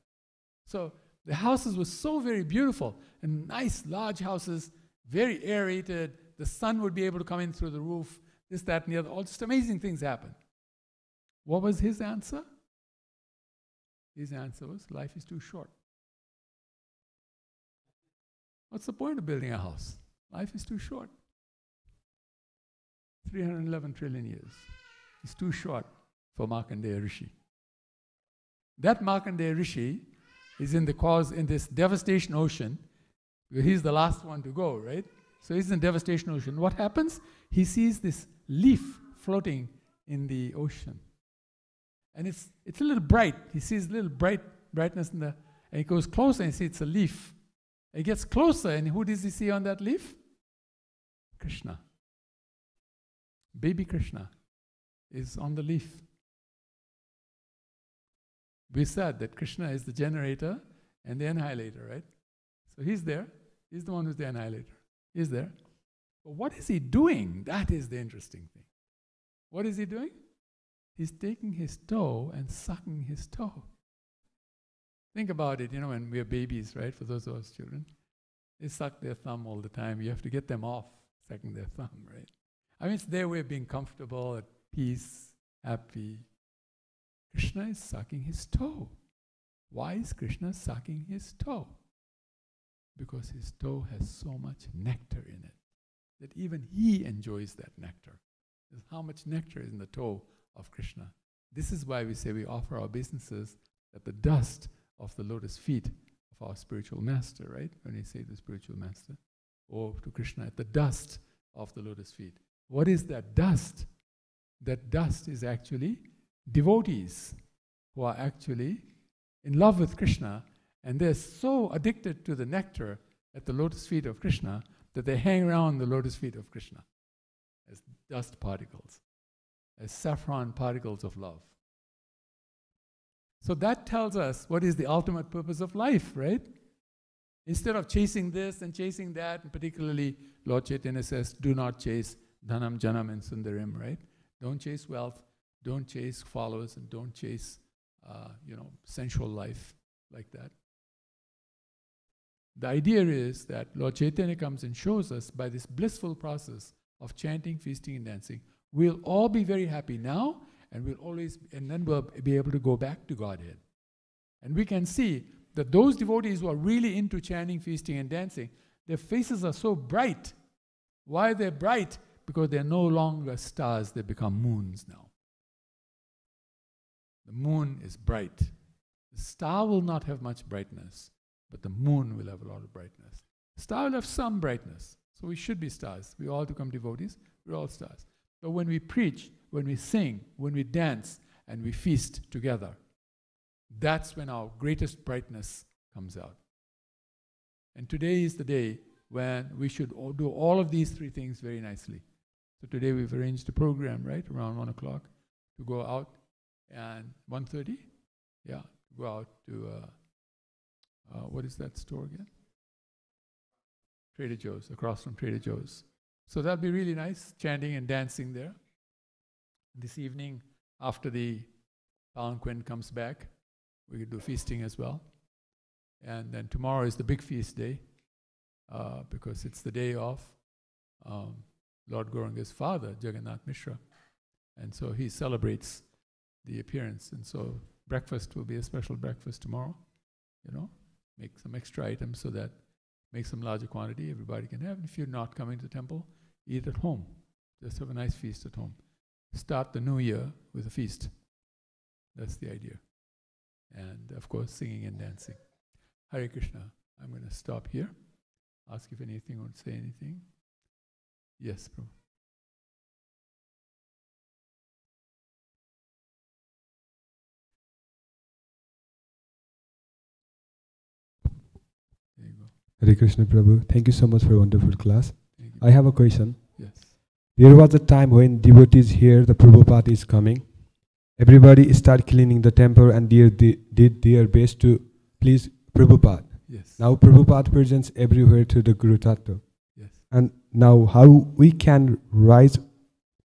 So the houses were so very beautiful, and nice, large houses, very aerated. The sun would be able to come in through the roof, this, that, and the other. All just amazing things happen. What was his answer? His answer was, life is too short. What's the point of building a house? Life is too short. 311 trillion years. It's too short for Markandeya Rishi. That Markandeya Rishi is in this devastation ocean. He's the last one to go, right? So he's in the devastation ocean. What happens? He sees this leaf floating in the ocean. And it's a little bright. He sees a little brightness and he goes closer and he sees it's a leaf. He gets closer, and who does he see on that leaf? Krishna. Baby Krishna is on the leaf. We said that Krishna is the generator and the annihilator, right? So he's there. He's the one who's the annihilator. He's there. But what is he doing? That is the interesting thing. What is he doing? He's taking his toe and sucking his toe. Think about it, when we're babies, right? For those of us children, they suck their thumb all the time. You have to get them off sucking their thumb, right? It's their way of being comfortable, at peace, happy. Krishna is sucking his toe. Why is Krishna sucking his toe? Because his toe has so much nectar in it that even he enjoys that nectar. There's how much nectar is in the toe of Krishna. This is why we say we offer our businesses at the dust of the lotus feet of our spiritual master, right? When we say the spiritual master, or to Krishna at the dust of the lotus feet. What is that dust? That dust is actually devotees who are actually in love with Krishna, and they're so addicted to the nectar at the lotus feet of Krishna that they hang around the lotus feet of Krishna as dust particles, as saffron particles of love. So that tells us what is the ultimate purpose of life, right? Instead of chasing this and chasing that, and particularly Lord Chaitanya says, do not chase dhanam, janam, and sundarim, right? Don't chase wealth, don't chase followers, and don't chase, sensual life like that. The idea is that Lord Chaitanya comes and shows us by this blissful process of chanting, feasting, and dancing, we'll all be very happy now, and then we'll be able to go back to Godhead. And we can see that those devotees who are really into chanting, feasting, and dancing, their faces are so bright. Why they're bright? Because they're no longer stars, they become moons now. The moon is bright. The star will not have much brightness, but the moon will have a lot of brightness. The star will have some brightness, so we should be stars. We all become devotees, we're all stars. But when we preach, when we sing, when we dance, and we feast together, that's when our greatest brightness comes out. And today is the day when we should do all of these three things very nicely. So today we've arranged a program, right, around 1 o'clock to go out, and 1:30? Yeah, go out to, what is that store again? Trader Joe's, across from Trader Joe's. So that'll be really nice, chanting and dancing there. This evening, after the palanquin comes back, we could do feasting as well. And then tomorrow is the big feast day, because it's the day of Lord Gauranga's father, Jagannath Mishra. And so he celebrates the appearance. And so breakfast will be a special breakfast tomorrow. Make some extra items so that make some larger quantity everybody can have. And if you're not coming to the temple, eat at home. Just have a nice feast at home. Start the new year with a feast. That's the idea. And of course, singing and dancing. Hare Krishna. I'm going to stop here. Ask if anything, want to say anything. Yes, Prabhu. There you go. Hare Krishna Prabhu. Thank you so much for a wonderful class. I have a question. Yes. There was a time when devotees hear the Prabhupada is coming. Everybody start cleaning the temple and they did their best to please Prabhupada. Yes. Now Prabhupada presents everywhere to the Guru Tattva. Yes. And now how we can rise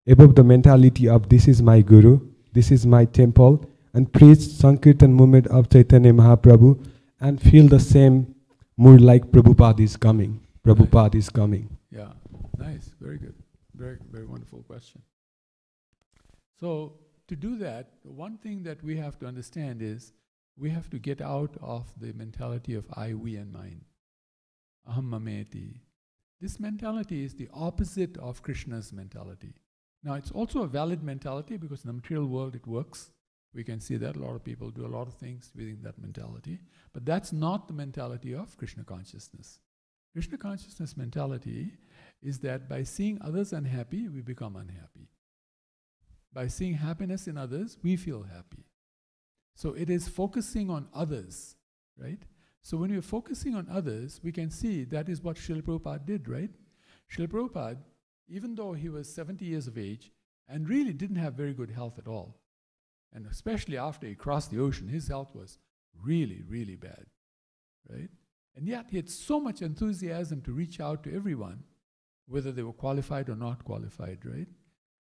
above the mentality of this is my Guru, this is my temple, and preach Sankirtan movement of Chaitanya Mahaprabhu and feel the same mood like Prabhupada is coming. Prabhupada is coming. Yeah, nice, very good. Very, very wonderful question. So to do that, one thing that we have to understand is we have to get out of the mentality of I, we and mine. Aham mameti. This mentality is the opposite of Krishna's mentality. Now it's also a valid mentality because in the material world it works. We can see that a lot of people do a lot of things within that mentality. But that's not the mentality of Krishna consciousness. Krishna consciousness mentality is that by seeing others unhappy, we become unhappy. By seeing happiness in others, we feel happy. So it is focusing on others, right? So when we're focusing on others, we can see that is what Srila Prabhupada did, right? Srila Prabhupada, even though he was 70 years of age and really didn't have very good health at all, and especially after he crossed the ocean, his health was really, really bad, right? And yet he had so much enthusiasm to reach out to everyone, whether they were qualified or not qualified, right?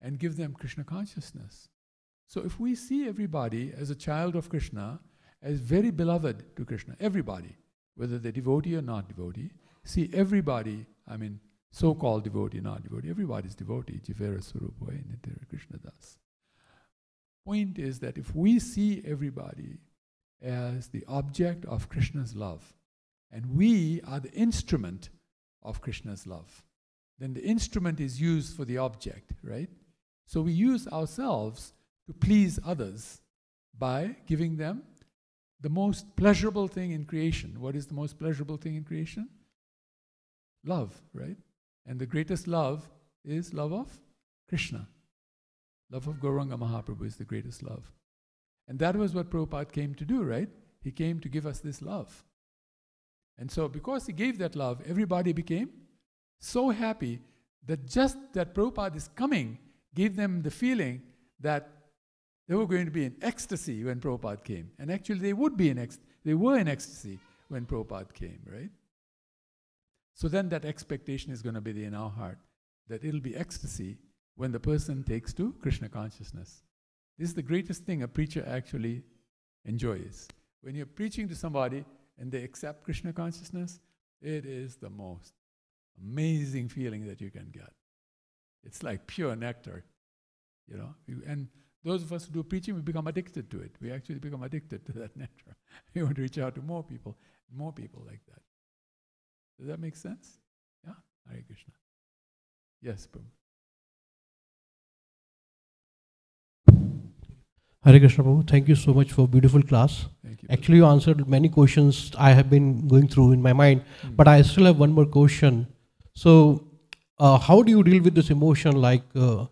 And give them Krishna consciousness. So if we see everybody as a child of Krishna, as very beloved to Krishna, everybody, whether they're devotee or not devotee, see everybody, so-called devotee, not devotee, everybody's devotee, Jivera Surupoi, Nityananda Krishna Das. Point is that if we see everybody as the object of Krishna's love, and we are the instrument of Krishna's love, then the instrument is used for the object, right? So we use ourselves to please others by giving them the most pleasurable thing in creation. What is the most pleasurable thing in creation? Love, right? And the greatest love is love of Krishna. Love of Gauranga Mahaprabhu is the greatest love. And that was what Prabhupada came to do, right? He came to give us this love. And so because he gave that love, everybody became so happy that just that Prabhupada is coming gave them the feeling that they were going to be in ecstasy when Prabhupada came. And actually they were in ecstasy when Prabhupada came, right? So then that expectation is going to be in our heart, that it'll be ecstasy when the person takes to Krishna consciousness. This is the greatest thing a preacher actually enjoys. When you're preaching to somebody and they accept Krishna consciousness, it is the most amazing feeling that you can get. It's like pure nectar, And those of us who do preaching, we become addicted to it. We actually become addicted to that nectar. We want to reach out to more people like that. Does that make sense? Yeah? Hare Krishna. Yes, Prabhu. Hare Krishna Prabhu, thank you so much for beautiful class. Thank you. Actually, you answered many questions I have been going through in my mind, but I still have one more question. So, how do you deal with this emotion? Like, you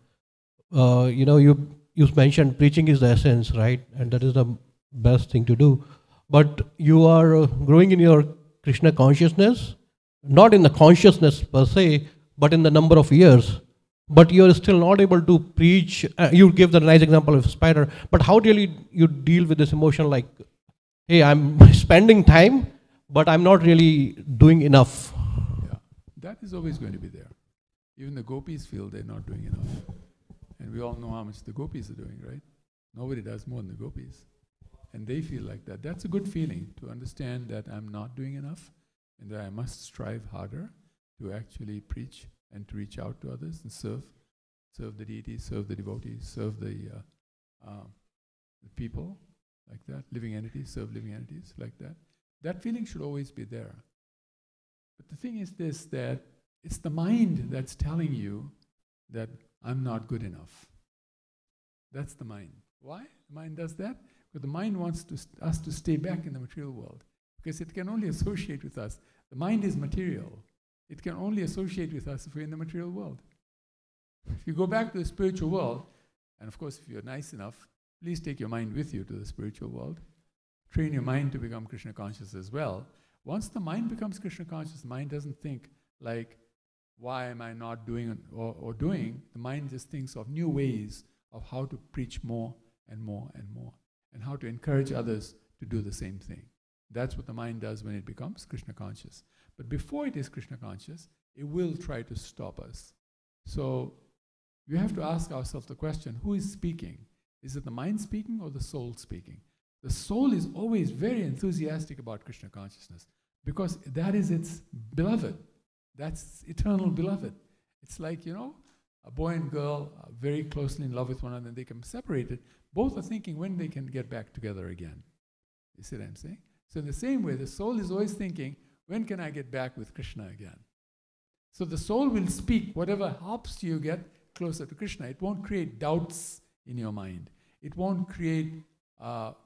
mentioned preaching is the essence, right? And that is the best thing to do. But you are growing in your Krishna consciousness, not in the consciousness per se, but in the number of years. But you are still not able to preach. You gave the nice example of spider. But how really you deal with this emotion? Like, hey, I'm spending time, but I'm not really doing enough. Yeah, that is always going to be there. Even the gopis feel they're not doing enough. And we all know how much the gopis are doing, right? Nobody does more than the gopis. and they feel like that. That's a good feeling, to understand that I'm not doing enough and that I must strive harder to actually preach and to reach out to others and serve the deities, serve the devotees, serve the people, like that, living entities, serve living entities, like that. That feeling should always be there. But the thing is this, that it's the mind that's telling you that I'm not good enough. That's the mind. Why the mind does that? Because the mind wants us to stay back in the material world, because it can only associate with us. The mind is material. It can only associate with us if we're in the material world. If you go back to the spiritual world, and of course if you're nice enough, please take your mind with you to the spiritual world. Train your mind to become Krishna conscious as well. Once the mind becomes Krishna conscious, the mind doesn't think like, why am I not doing or doing? The mind just thinks of new ways of how to preach more and more and more, and how to encourage others to do the same thing. That's what the mind does when it becomes Krishna conscious. But before it is Krishna conscious, it will try to stop us. So we have to ask ourselves the question, who is speaking? Is it the mind speaking or the soul speaking? The soul is always very enthusiastic about Krishna consciousness, because that is its beloved. That's eternal beloved. It's like, a boy and girl are very closely in love with one another, and they can separate it. Both are thinking when they can get back together again. You see what I'm saying? So in the same way, the soul is always thinking, when can I get back with Krishna again? So the soul will speak whatever helps you get closer to Krishna. It won't create doubts in your mind. It won't create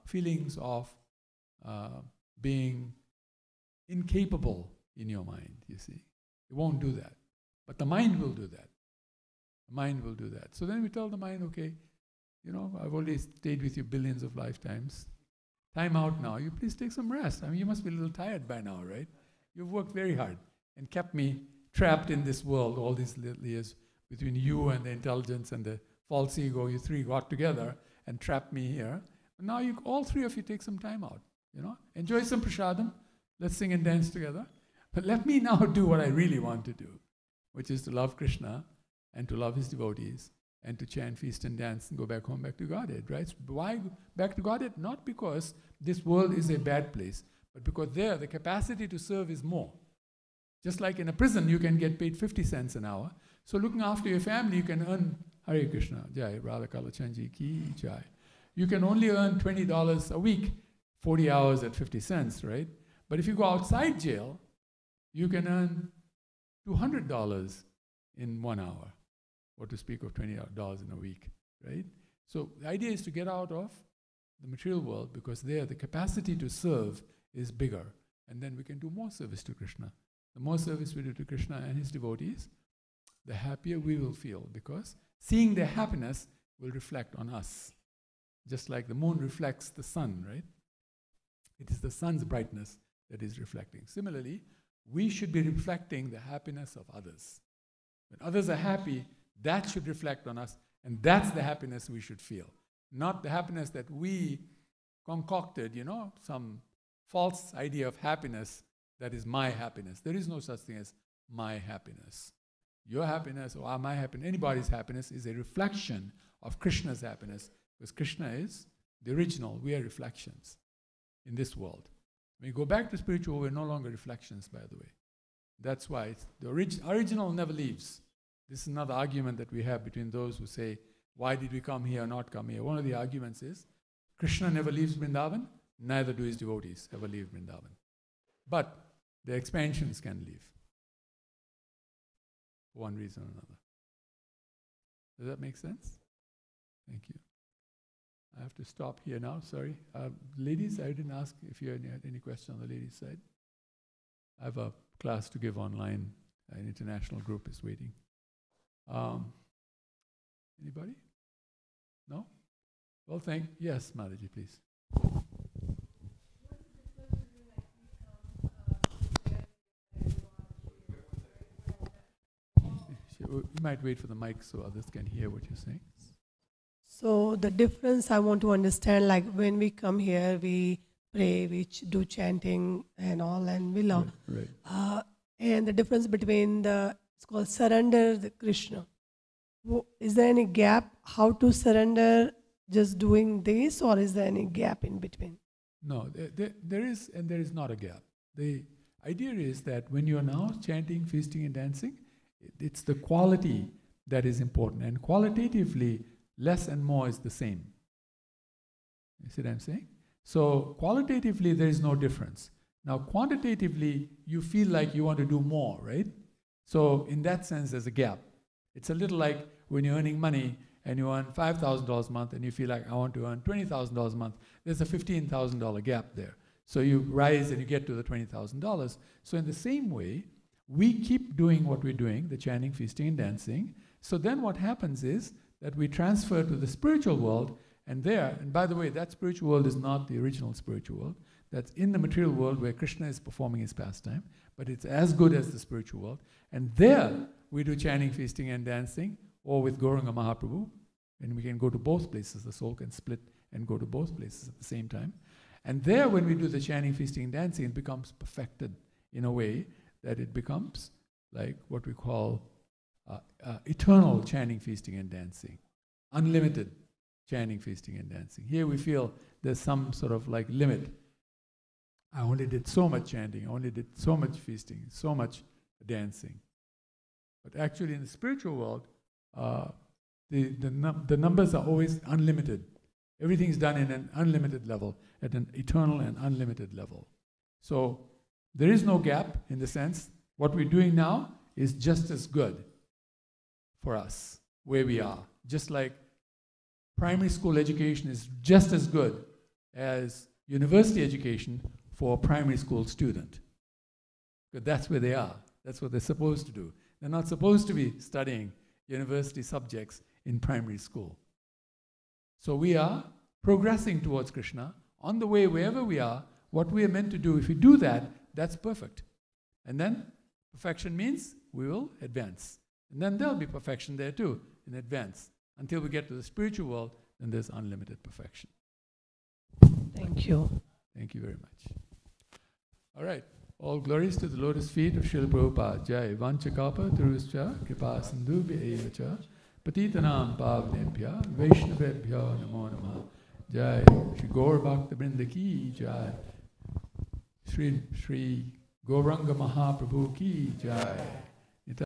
feelings of being incapable in your mind, you see. It won't do that. But the mind will do that. The mind will do that. So then we tell the mind, okay, I've already stayed with you billions of lifetimes. Time out now. You please take some rest. I mean, you must be a little tired by now, right? You've worked very hard and kept me trapped in this world all these little years, between you and the intelligence and the false ego. You three got together and trapped me here. And now all three of you take some time out. Enjoy some prasadam. Let's sing and dance together. But let me now do what I really want to do, which is to love Krishna and to love his devotees and to chant, feast and dance and go back home, back to Godhead, right? So why back to Godhead? Not because this world is a bad place, but because there the capacity to serve is more. Just like in a prison, you can get paid 50 cents an hour. So looking after your family, you can earn, Hare Krishna, Jai, Radha Kalachanji Ki Jai. You can only earn $20 a week, 40 hours at 50 cents, right? But if you go outside jail, you can earn $200 in 1 hour, or to speak of $20 in a week, right? So the idea is to get out of the material world, because there the capacity to serve is bigger, and then we can do more service to Krishna. The more service we do to Krishna and his devotees, the happier we will feel, because seeing their happiness will reflect on us. Just like the moon reflects the sun, right? It is the sun's brightness that is reflecting. Similarly, we should be reflecting the happiness of others. When others are happy, that should reflect on us, and that's the happiness we should feel. Not the happiness that we concocted, some false idea of happiness that is my happiness. There is no such thing as my happiness. Your happiness or my happiness, anybody's happiness, is a reflection of Krishna's happiness, because Krishna is the original. We are reflections in this world. When we go back to spiritual, we're no longer reflections, by the way. That's why the original never leaves. This is another argument that we have between those who say, why did we come here or not come here? One of the arguments is, Krishna never leaves Vrindavan, neither do his devotees ever leave Vrindavan. But the expansions can leave, for one reason or another. Does that make sense? Thank you. I have to stop here now, sorry. Ladies, I didn't ask if you had any question on the ladies' side. I have a class to give online. An international group is waiting. Anybody? No? Well, yes, Mataji, please. You might wait for the mic so others can hear what you're saying. So the difference I want to understand, like when we come here, we pray, we do chanting and all, and we love. Right. And the difference between it's called surrender the Krishna. Is there any gap how to surrender just doing this, or is there any gap in between? No, there is and there is not a gap. The idea is that when you are now chanting, feasting and dancing, it's the quality that is important. And qualitatively, less and more is the same. You see what I'm saying? So qualitatively, there is no difference. Now quantitatively, you feel like you want to do more, right? So in that sense, there's a gap. It's a little like when you're earning money and you earn $5,000 a month and you feel like I want to earn $20,000 a month. There's a $15,000 gap there. So you rise and you get to the $20,000. So in the same way, we keep doing what we're doing, the chanting, feasting, and dancing. So then what happens is that we transfer to the spiritual world, and there, and by the way, that spiritual world is not the original spiritual world. That's in the material world where Krishna is performing his pastime, but it's as good as the spiritual world. And there, we do chanting, feasting, and dancing, or with Gauranga Mahaprabhu, and we can go to both places. The soul can split and go to both places at the same time. And there, when we do the chanting, feasting, and dancing, it becomes perfected in a way that it becomes like what we call eternal chanting, feasting, and dancing. Unlimited chanting, feasting, and dancing. Here we feel there's some sort of like limit. I only did so much chanting, I only did so much feasting, so much dancing. But actually in the spiritual world, the numbers are always unlimited. Everything's done in an unlimited level, at an eternal and unlimited level. So there is no gap in the sense what we're doing now is just as good for us where we are. Just like primary school education is just as good as university education for a primary school student. But that's where they are. That's what they're supposed to do. They're not supposed to be studying university subjects in primary school. So we are progressing towards Krishna. On the way, wherever we are, what we are meant to do, if we do that, that's perfect. And then perfection means we will advance. And then there'll be perfection there too, in advance. Until we get to the spiritual world, then there's unlimited perfection. Thank you. Thank you very much. All right. All glories to the lotus feet of Srila Prabhupada. Jai Vanchakapa Taruscha Kripa Sindhu Evacha Patitanam Pavnebhya Vaishnavebhya Namo Namah. Jai Shri Gaura Bhakta Vrinda Ki Jai. Shri Gauranga Mahaprabhu Ki Jai.